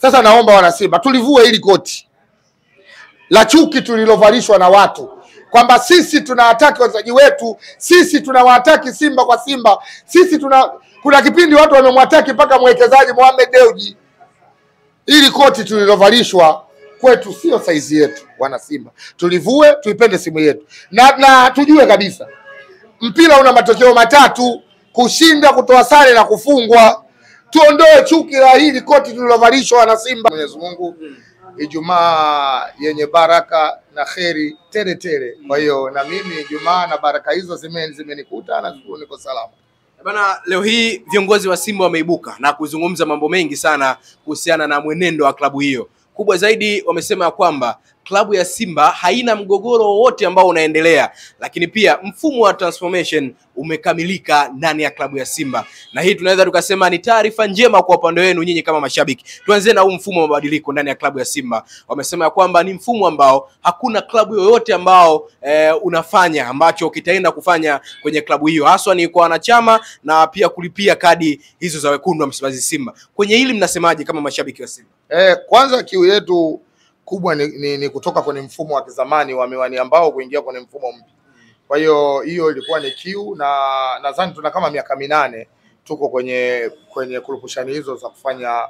Sasa naomba wana Simba tulivue hili koti la chuki tulilovalishwa na watu kwamba sisi tunawataki wachezaji wetu, sisi tunawataki Simba kwa Simba, sisi kuna kipindi watu wamemwataki mpaka mwekezaji Mohamed Dewji. Hili koti tulilovalishwa kwetu sio saizi yetu wana Simba. Tulivue, tuipende simu yetu. Na tujue kabisa mpira una matokeo matatu: kushinda, kutoa sare na kufungwa. Tuondoe chuki la hili koti tulilovalishwa wana Simba. Mwenyezi Mungu Ijumaa yenye baraka na kheri tele tele. Kwa hiyo na mimi Ijumaa na baraka hizo zimenikuta na shukuru niko salama. Bana, leo hii viongozi wa Simba wameibuka na kuzungumza mambo mengi sana kuhusiana na mwenendo wa klabu hiyo. Kubwa zaidi wamesema kwamba klabu ya Simba haina mgogoro wowote ambao unaendelea, lakini pia mfumo wa transformation umekamilika ndani ya klabu ya Simba. Na hii tunaweza tukasema ni taarifa njema kwa upande wenu nyinyi kama mashabiki. Tuanze na huu mfumo wa mabadiliko ndani ya klabu ya Simba. Wamesema kwamba ni mfumo ambao hakuna klabu yoyote ambao unafanya ambacho kitaenda kufanya kwenye klabu hiyo, haswa ni kwa wanachama na pia kulipia kadi hizo za wekundu wa Msimbazi Simba. Kwenye hili mnasemaje kama mashabiki wa Simba? Kwanza kiu yetu kubwa ni kutoka kwenye mfumo wa kizamani wa miwani ambao kuingia kwenye mfumo mpya. Kwa hiyo ilikuwa ni kiu, na nadhani tuna kama miaka 8 tuko kwenye kurupushani hizo za kufanya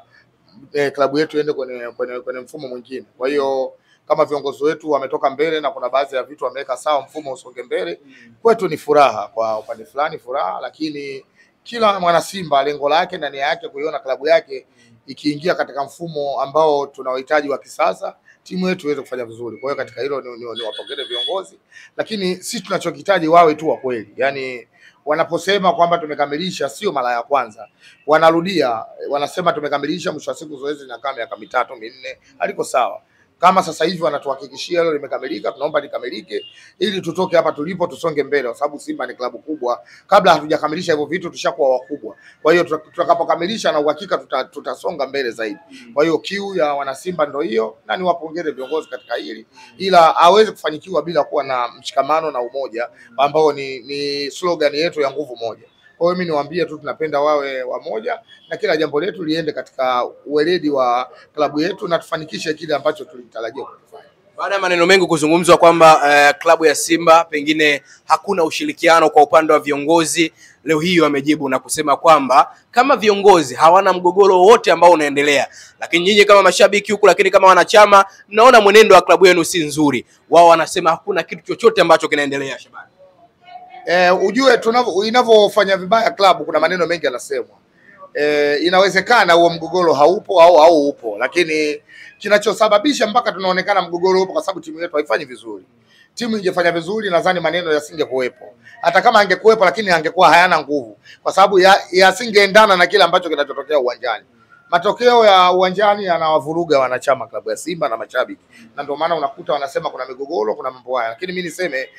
klabu yetu iende kwenye mfumo mwingine. Kwa hiyo kama viongozi wetu wametoka mbele na kuna baadhi ya vitu wameweka sawa, mfumo usonge mbele, kwetu ni furaha, kwa upande fulani furaha, lakini kila mwana Simba lengo lake na nia yake kuiona klabu yake ikiingia katika mfumo ambao tunahitaji wa kisasa, timu yetu iweze kufanya vizuri. Kwa hiyo katika hilo ni wapongeze viongozi, lakini sisi tunachokitaji wawe tu wa kweli. Yaani wanaposema kwamba tumekamilisha, sio mara ya kwanza. Wanarudia, wanasema tumekamilisha, mwisho wa siku zoezi linakaa miaka 3 4, haliko sawa. Kama sasa hivi wanatuhakikishia hilo limekamilika, tunaomba likamilike ili tutoke hapa tulipo tusonge mbele, kwa sababu Simba ni klabu kubwa. Kabla hatujakamilisha hivyo vitu tushakuwa wakubwa. Kwa hiyo tutakapokamilisha na uhakika tutasonga mbele zaidi. Kwa hiyo kiu ya wana Simba ndio hiyo, na niwapongeze viongozi katika hili, ila hawezi kufanikiwa bila kuwa na mshikamano na umoja ambao ni slogan yetu ya nguvu moja. Kwa hiyo mimi niwaambie tu tunapenda wawe wamoja na kila jambo letu liende katika uweledi wa klabu yetu na tufanikishe kile ambacho tulitarajia kufanya. Baada ya maneno mengi kuzungumzwa kwamba klabu ya Simba pengine hakuna ushirikiano kwa upande wa viongozi, leo hii wamejibu na kusema kwamba kama viongozi hawana mgogoro wote ambao unaendelea, lakini nyinyi kama mashabiki huku, lakini kama wanachama mnaona mwenendo wa klabu yenu si nzuri. Wao wanasema hakuna kitu chochote ambacho kinaendelea. Shabani, ujue inavyofanya vibaya klabu kuna maneno mengi yanasemwa. Inawezekana huo mgogoro haupo au upo, lakini kinachosababisha mpaka tunaonekana mgogoro upo kwa sababu timu yetu haifanyi vizuri. Timu ingefanya vizuri nadhani maneno yasingekuwepo. Hata kama angekuwepo, lakini angekuwa hayana nguvu kwa sababu yasingeendana na kile ambacho kinachotokea uwanjani. Matokeo ya uwanjani yanawavuruga wanachama klabu ya Simba na mashabiki. Na ndio maana unakuta wanasema kuna migogoro, kuna mambo haya. Lakini mimi niseme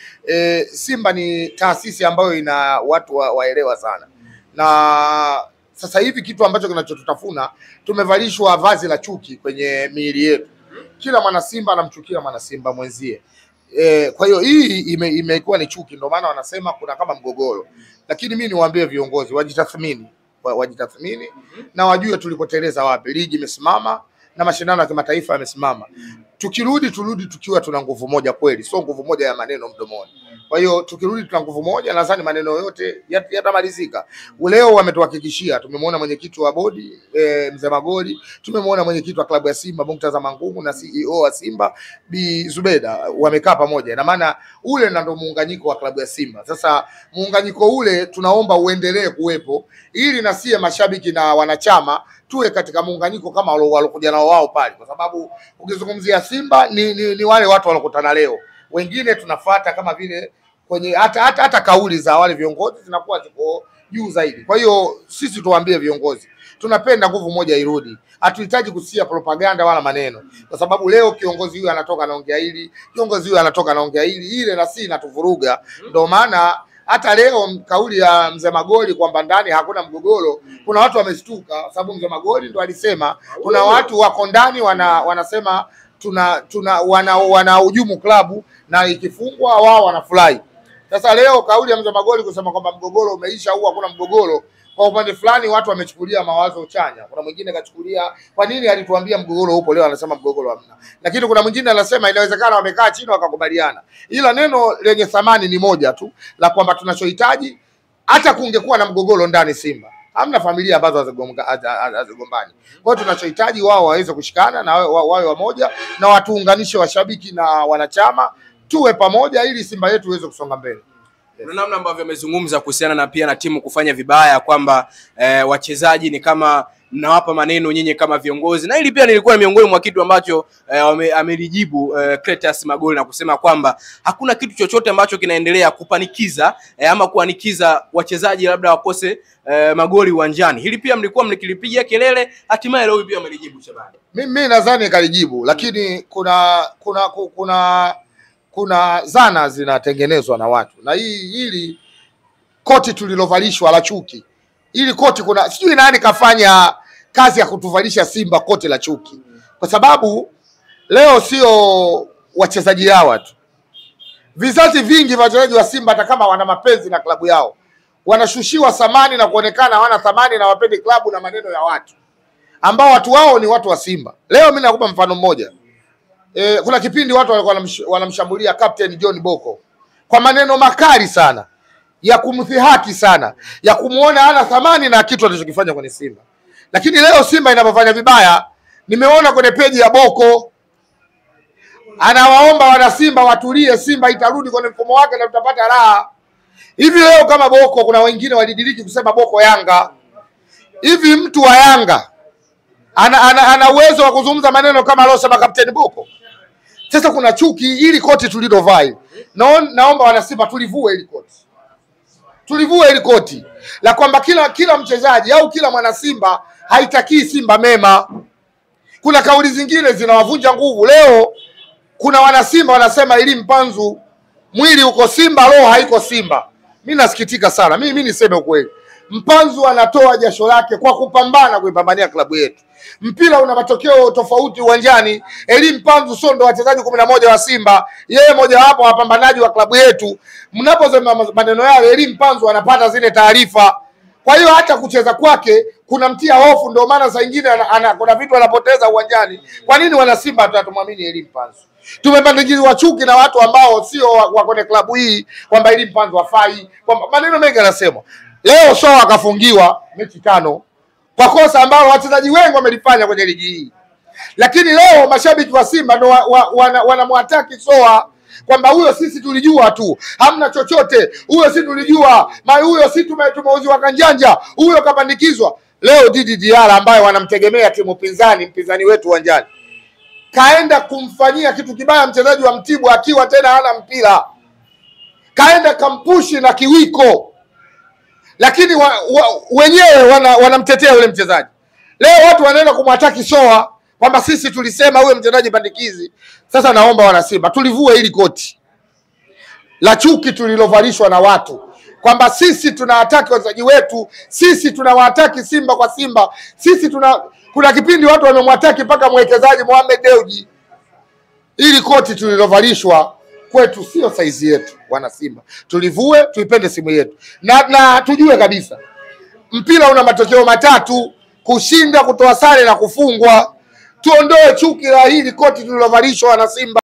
Simba ni taasisi ambayo ina watu waelewa sana. Na sasa hivi kitu ambacho kinachotutafuna, tumevalishwa vazi la chuki kwenye miili yetu. Kila mwana Simba anamchukia mwana Simba mwenzie. Kwa hiyo hii imekuwa ni chuki, ndio maana wanasema kuna kama mgogoro. Lakini mimi niwaambie viongozi wajitathmini na wajue tulikoteleza wapi. Ligi imesimama na mashindano ya kimataifa yamesimama. Turudi tukiwa tuna nguvu moja kweli, sio nguvu moja ya maneno mdomoni. Kwa hiyo tukirudi tuna nguvu moja, nadhani maneno yote yatamalizika. Leo wametuhakikishia, tumemwona mwenyekiti wa bodi Mzee Magoli, tumemwona mwenyekiti wa klabu ya Simba Murtaza Mangungu na CEO wa Simba Bi Zubeda, wamekaa pamoja. Na maana ule ndio muunganyiko wa klabu ya Simba. Sasa muunganyiko ule tunaomba uendelee kuwepo ili na sie mashabiki na wanachama tuwe katika muunganyiko kama walokuja nao wao pale, kwa sababu ukizungumzia Simba ni wale watu walokutana leo. Wengine tunafuata kama vile kwenye hata kauli za wale viongozi zinakuwa ziko juu zaidi. Kwa hiyo sisi tuwaambie viongozi, tunapenda nguvu moja irudi. Hatuhitaji kusikia propaganda wala maneno. Kwa sababu leo kiongozi huyu anatoka anaongea hili, kiongozi huyu anatoka anaongea hili, ile na sisi inatuvuruga. Ndio maana hata leo kauli ya Mzee Magoli kwamba ndani hakuna mgogoro, kuna watu wameshtuka sababu Mzee Magoli ndo alisema kuna watu wako ndani wanasema wana hujumu klabu na ikifungwa wao wanafurahi. Sasa leo kauli ya Mzee Magoli kusema kwamba mgogoro umeisha au hakuna mgogoro, kwa upande fulani watu wamechukulia mawazo chanya. Kuna mwingine kachukulia kwa nini alituambia mgogoro upo, leo anasema mgogoro hamna. Lakini kuna mwingine anasema inawezekana wamekaa chini wakakubaliana. Ila neno lenye thamani ni moja tu, la kwamba tunachohitaji hata kungekuwa na mgogoro ndani Simba, hamna familia ambazo hazigombani. Kwa hiyo tunachohitaji wao waweze kushikana na wawe wamoja na watuunganishe washabiki na wanachama, tuwe pamoja ili Simba yetu iweze kusonga mbele. Kuna namna ambavyo amezungumza kuhusiana na pia na timu kufanya vibaya, kwamba wachezaji ni kama mnawapa maneno nyinyi kama viongozi, na hili pia nilikuwa miongoni mwa kitu ambacho amelijibu Clatous Magoli na kusema kwamba hakuna kitu chochote ambacho kinaendelea kupanikiza ama kuanikiza wachezaji labda wakose magoli uwanjani. Hili pia mlikuwa mlikilipigia kelele, hatimaye leo pia amelijibu Shabani. Mimi nadhani kalijibu, lakini kuna zana zinatengenezwa na watu, na hili koti tulilovalishwa la chuki, ili koti kuna sijui nani kafanya kazi ya kutuvalisha Simba koti la chuki, kwa sababu leo sio wachezaji hawa tu, vizazi vingi vya wachezaji wa Simba hata kama wana mapenzi na klabu yao wanashushiwa thamani na kuonekana hawana thamani na wapendi klabu na maneno ya watu ambao watu wao ni watu wa Simba. Leo mimi nakupa mfano mmoja. Kuna kipindi watu walikuwa wanamshambulia Captain John Boko kwa maneno makali sana ya kumdhihaki sana, ya kumuona hana thamani na kitu alichokifanya kwenye Simba. Lakini leo Simba inapofanya vibaya, nimeona kwenye peji ya Boko anawaomba wana Simba watulie, Simba itarudi kwenye mfumo wake na tutapata raha. Hivi leo kama Boko, kuna wengine walidiriki kusema Boko Yanga. Hivi mtu wa Yanga ana uwezo wa kuzungumza maneno kama alosema Captain Boko? Sasa kuna chuki, ili koti tulilovai. Naomba wana Simba tulivue ili koti. Tulivue ili koti la kwamba kila mchezaji au kila mwana Simba haitakii Simba mema. Kuna kauli zingine zinawavunja nguvu. Leo kuna wana Simba wanasema ili Mpanzu mwili uko Simba, roho haiko Simba. Mimi nasikitika sana. Mimi niseme ukweli. Mpanzu anatoa jasho lake kwa kupambana kuipambania klabu yetu. Mpira una matokeo tofauti uwanjani. Eli Mpanzu sio ndo wachezaji 11 wa Simba, yeye moja wapo wapambanaji wa klabu yetu. Mnapozema maneno yale, Eli Mpanzu anapata zile taarifa. Kwa hiyo hata kucheza kwake kunamtia hofu, ndio maana saa nyingine kuna vitu anapoteza uwanjani. Kwa nini wana Simba tutamwamini Eli Mpanzu? Tumepandikizwa chuki na watu ambao sio wa kwenye klabu hii kwamba Eli Mpanzu hafai, kwamba maneno mengi anasemwa. Leo Soa akafungiwa mechi 5 kwa kosa ambalo wachezaji wengi wamelifanya kwenye ligi hii. Lakini leo mashabiki wa Simba ndio wanamwataki Soa kwamba huyo sisi tulijua tu, hamna chochote. Huyo sisi tulijua, huyo sisi tumeuziwa kanjanja, huyo kapandikizwa. Leo Didi Diara ambaye wanamtegemea timu mpinzani wetu uwanjani, kaenda kumfanyia kitu kibaya mchezaji wa Mtibwa akiwa tena hana mpira. Kaenda kampushi na kiwiko. Lakini wenyewe wanamtetea yule mchezaji. Leo watu wanaenda kumwataki Soa kwamba sisi tulisema huyo mchezaji bandikizi. Sasa naomba wana Simba tulivue ili koti la chuki tulilovalishwa na watu kwamba sisi tunawataki wachezaji wetu, sisi tunawataki Simba kwa Simba, sisi kuna kipindi watu wamemwataki mpaka mwekezaji Mohamed Dewji. Ili koti tulilovalishwa kwetu sio saizi yetu wana Simba. Tulivue, tuipende simu yetu. Na tujue kabisa mpira una matokeo matatu: kushinda, kutoa sare na kufungwa. Tuondoe chuki la hili koti tulilovalishwa wana Simba.